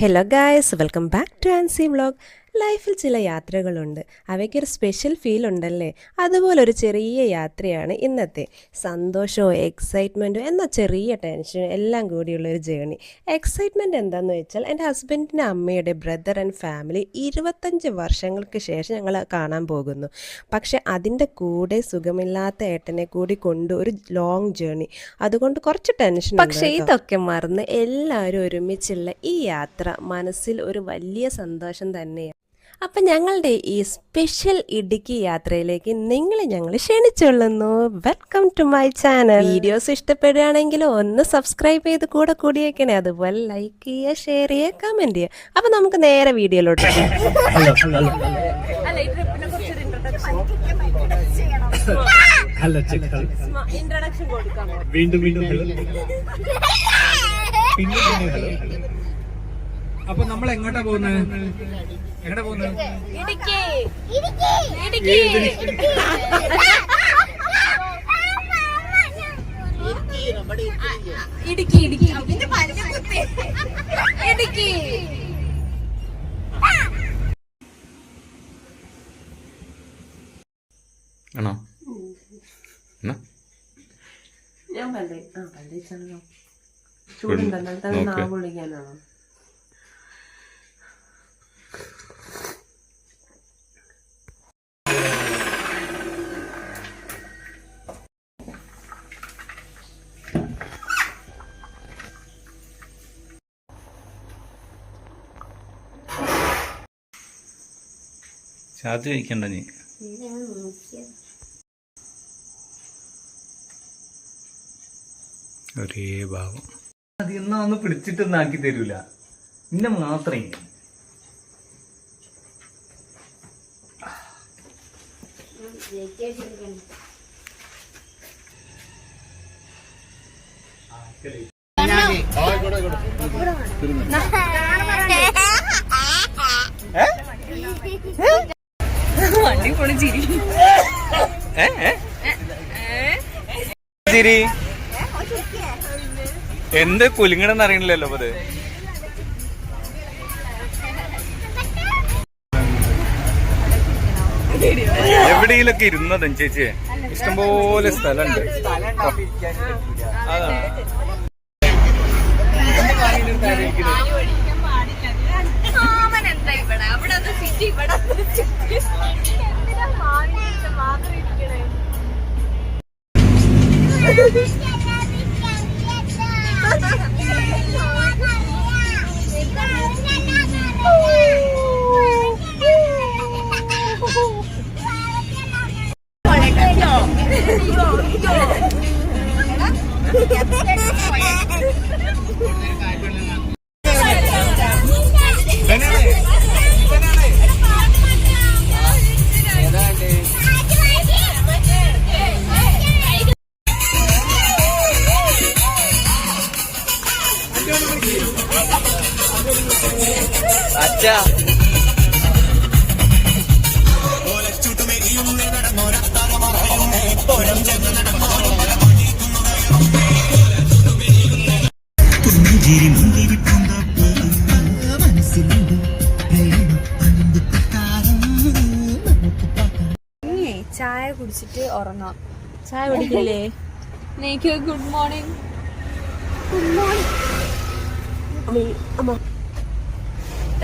Hello guys, welcome back to Ancy vlog. ലൈഫിൽ ചില യാത്രകളുണ്ട്, അവയ്ക്കൊരു special feel ഉണ്ടല്ലേ? അതുപോലൊരു ചെറിയ യാത്രയാണ് ഇന്നത്തെ. സന്തോഷവും എക്സൈറ്റ്മെൻറ്റും എന്നാൽ ചെറിയ ടെൻഷനും എല്ലാം കൂടിയുള്ളൊരു ജേണി. എക്സൈറ്റ്മെൻറ്റ് എന്താണെന്ന് വെച്ചാൽ എൻ്റെ ഹസ്ബൻഡിൻ്റെ അമ്മയുടെ ബ്രദർ ആൻഡ് ഫാമിലി 25 വർഷങ്ങൾക്ക് ശേഷം ഞങ്ങൾ കാണാൻ പോകുന്നു. പക്ഷെ അതിൻ്റെ കൂടെ സുഖമില്ലാത്ത ഏട്ടനെ കൂടി കൊണ്ട് ഒരു ലോങ് ജേണി, അതുകൊണ്ട് കുറച്ച് ടെൻഷൻ. പക്ഷേ ഇതൊക്കെ മറന്ന് എല്ലാവരും ഒരുമിച്ചുള്ള ഈ യാത്ര മനസ്സിൽ ഒരു വലിയ സന്തോഷം തന്നെയാണ്. അപ്പം ഞങ്ങളുടെ ഈ സ്പെഷ്യൽ ഇടുക്കി യാത്രയിലേക്ക് നിങ്ങളെ ഞങ്ങൾ ക്ഷണിച്ചുകൊള്ളുന്നു. Welcome to my channel. Videos ഇഷ്ടപ്പെടുകയാണെങ്കിൽ ഒന്ന് സബ്സ്ക്രൈബ് ചെയ്ത് കൂടിയേക്കണേ. അതുപോലെ ലൈക്ക് ചെയ്യുക, ഷെയർ ചെയ്യുക, കമൻറ്റ് ചെയ്യുക. അപ്പം നമുക്ക് നേരെ വീഡിയോയിലോട്ട്. ഇൻട്രൊഡക്ഷൻ കൊടുക്കാം. വീണ്ടും അപ്പൊ നമ്മൾ എങ്ങോട്ടാ പോകുന്നത്? ഇടുക്കി. ആണോ? ഞാൻ പണ്ടേച്ചാണോ ചൂടുണ്ടോ? നാവ് പൊളിക്കാനാണോ? ചാർജ് കഴിക്കണ്ട നീ. ഒരേ ഭാവം. അത് എന്നാ ഒന്ന് പിടിച്ചിട്ടൊന്നും ആക്കി തരൂല. ഇന്നെ മാത്രം വണ്ടി പോണ ചിരി ചിരി എന്ത് കുലുങ്ങണെന്ന് അറിയണില്ലല്ലോ. അത് എവിടെയെങ്കിലൊക്കെ ഇരുന്നതും ചേച്ചി, ഇഷ്ടംപോലെ സ്ഥലമുണ്ട്. അതാണ് അച്ഛാ. ചായ കുടിച്ചിട്ട് ഉറങ്ങാം. ചായ കുടിക്കില്ലേ? എനിക്ക് ഗുഡ് മോർണിംഗ്.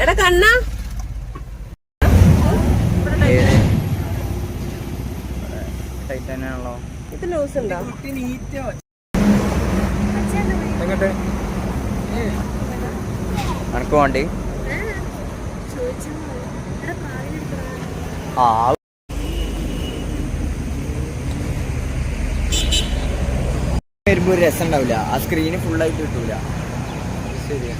എടാ കണ്ണ, ഇത് ലൂസ് ഉണ്ടോ? എനക്ക് വേണ്ടി വരുമ്പോ ഒരു രസം ഉണ്ടാവില്ല. ആ സ്ക്രീന് ഫുള്ളായിട്ട് കിട്ടൂല. ശരിയാ.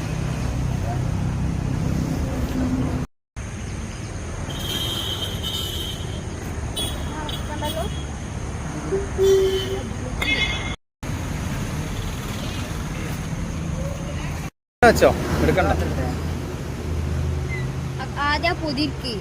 വെച്ചോ, എടുക്കണ്ട. ആദ്യ പുതിർക്കി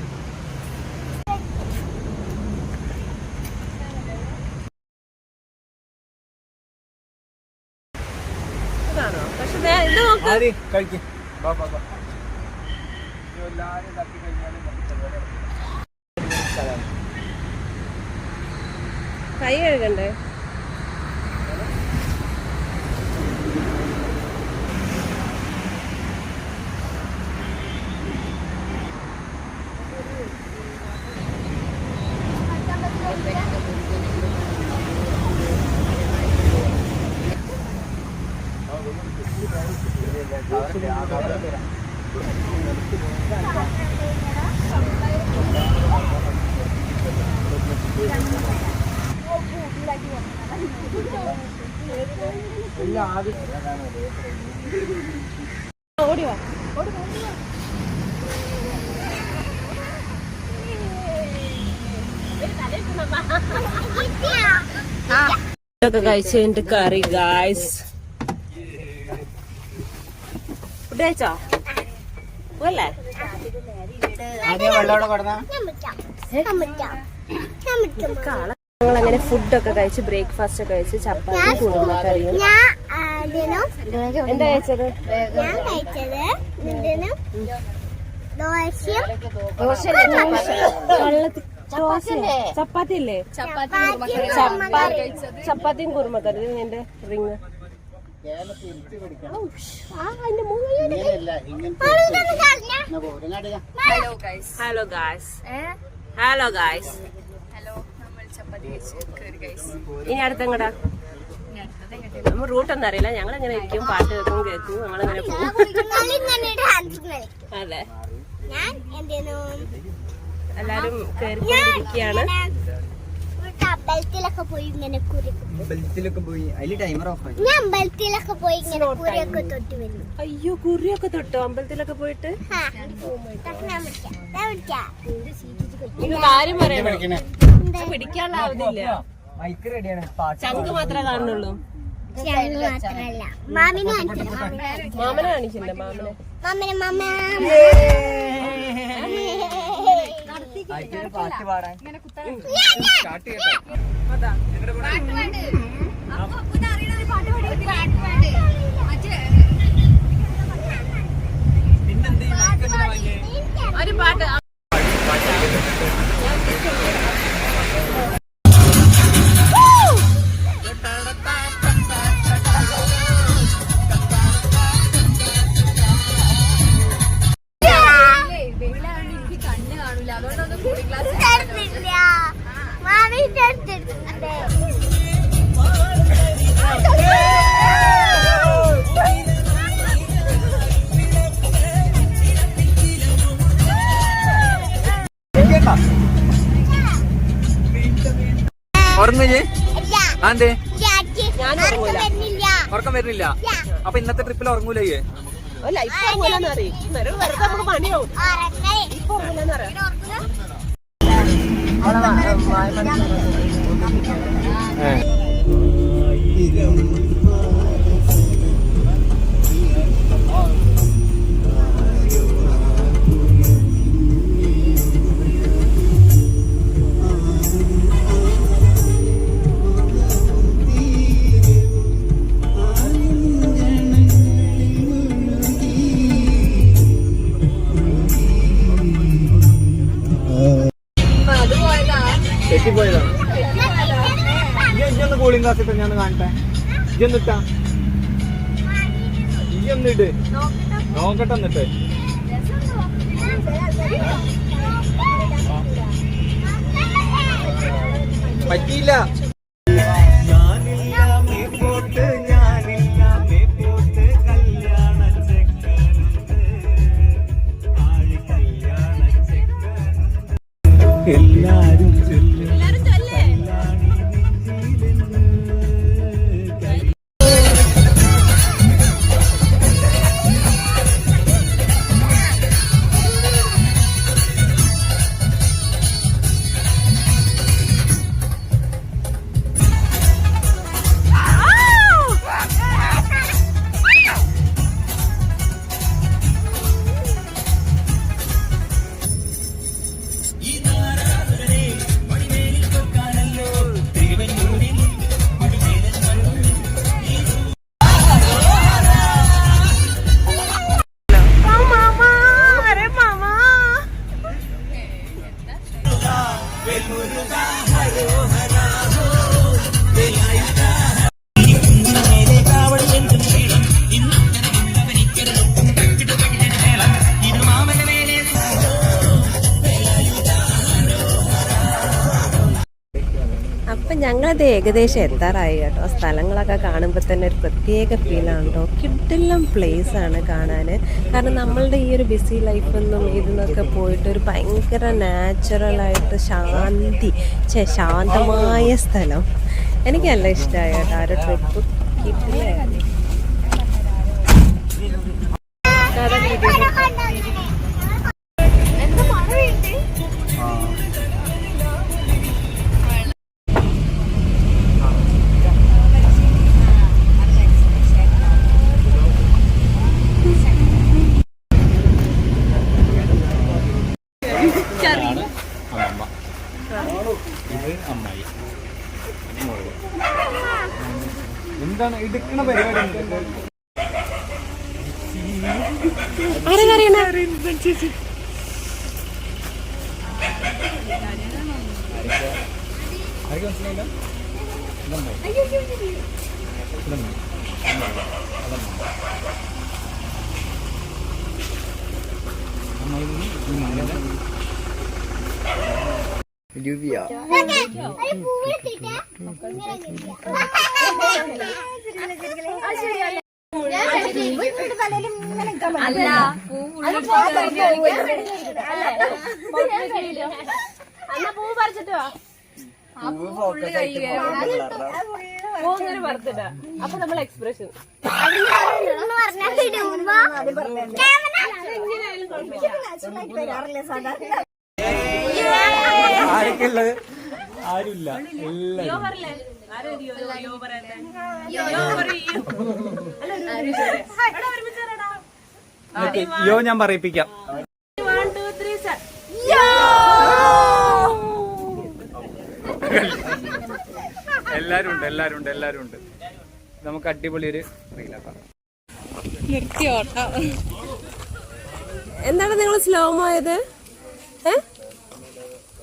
പക്ഷെ ഇത് നോക്ക്. കഴിക്കും. കൈ കഴുകണ്ടേ? ഓടിവാ. ഒക്കെ കഴിച്ചതിന്റെ കറി ഗായ്സ്. ഫുഡ് കഴിച്ചോ? അല്ലേ ഞങ്ങളങ്ങനെ ഫുഡൊക്കെ കഴിച്ച് ബ്രേക്ക്ഫാസ്റ്റ് ഒക്കെ കഴിച്ച് ചപ്പാത്തി കുറുമക്കറിയും. എന്താ കഴിച്ചത്? ചപ്പാത്തി അല്ലേ? ചപ്പാത്തിയും കുറുമക്കറി. എന്റെ ring hello guys. Hello guys. ഇനി അടുത്തെങ്ങടാ? നമ്മൾ റൂട്ടൊന്നും അറിയില്ല. ഞങ്ങൾ എങ്ങനെ ഇരിക്കും, പാട്ട് കേൾക്കും, കേൾക്കും, നമ്മളെങ്ങനെ പോകും. അതെ, എല്ലാരും കേറിക്കൊണ്ടിരിക്കുകയാണ്. അമ്പലത്തിലൊക്കെ പോയി ഇങ്ങനെ അയ്യോ, കുറിയൊക്കെ തൊട്ടോ അമ്പലത്തിലൊക്കെ പോയിട്ട്? കാര്യം പറയണം, പിടിക്കാനാവുന്നില്ല. ചങ്ക് മാത്രമേ കാണുന്നുള്ളൂ. മാമനെ കാണിച്ചില്ല. പാട്ട് പാടാൻ ഒരു പാട്ട് ഉറങ്ങില്ലേ? അതെ, ഞാൻ ഉറക്കം വരുന്നില്ല. അപ്പൊ ഇന്നത്തെ ട്രിപ്പിൽ ഉറങ്ങൂലേ? ഇപ്പൊ ഉറങ്ങൂലെന്നറിയും. വെറുതെ നമുക്ക് പണിയാവും. ഇപ്പൊ ഉറങ്ങൂലെന്നറിയാം. തെറ്റിപ്പോയതാണ്. ഇജൊന്ന് കൂളിംഗ് ഗ്ലാസ് ഇട്ട് ഞാൻ കാണട്ടെ. ഇജൊന്നിട്ടാ, ഇജൊന്നിട്ട് നോക്കട്ടെ. എന്നിട്ട് പറ്റിയില്ല. എല്ലാരും ഞങ്ങളത് ഏകദേശം എത്താറായി കേട്ടോ. സ്ഥലങ്ങളൊക്കെ കാണുമ്പോൾ തന്നെ ഒരു പ്രത്യേക ഫീലാണ് കേട്ടോ. കിഡിലം പ്ലേസ് ആണ് കാണാൻ. കാരണം നമ്മളുടെ ഈ ഒരു ബിസി ലൈഫൊന്നും ഇതിന്നൊക്കെ പോയിട്ട് ഒരു ഭയങ്കര നാച്ചുറലായിട്ട് ശാന്തമായ സ്ഥലം. എനിക്ക് നല്ല ഇഷ്ടമായി കേട്ടോ ആ ഒരു ട്രിപ്പ്. കിഡിലായിരുന്നു. എന്താണ് എടുക്കണ പരിപാടി? അപ്പൊ നമ്മൾ എക്സ്പ്രഷൻ ആരൊക്കെയുള്ളത്? ആരുമില്ല. യോ ഞാൻ പറയിപ്പിക്കാം. എല്ലാരും ഉണ്ട്. നമുക്ക് അടിപൊളി ഒരു റീലാക്കാം. എന്താണ് നിങ്ങൾ സ്ലോ ആയത്?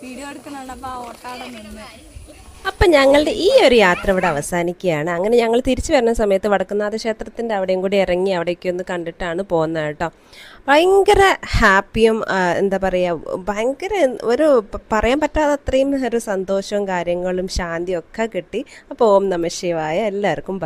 വീഡിയോ എടുക്കുന്നുണ്ടപ്പോ ഓട്ടാടെ നിന്ന്. അപ്പം ഞങ്ങളുടെ ഈ ഒരു യാത്ര ഇവിടെ അവസാനിക്കുകയാണ്. അങ്ങനെ ഞങ്ങൾ തിരിച്ചു വരുന്ന സമയത്ത് വടക്കുംനാഥ ക്ഷേത്രത്തിൻ്റെ അവിടെയും കൂടി ഇറങ്ങി അവിടേക്ക് ഒന്ന് കണ്ടിട്ടാണ് പോകുന്നത് കേട്ടോ. ഭയങ്കര ഹാപ്പിയും എന്താ പറയുക, ഭയങ്കര ഒരു പറയാൻ പറ്റാതെ അത്രയും ഒരു സന്തോഷവും കാര്യങ്ങളും ശാന്തിയും ഒക്കെ കിട്ടി. അപ്പോൾ ഓം നമഃ ശിവായ. എല്ലാവർക്കും ബൈ.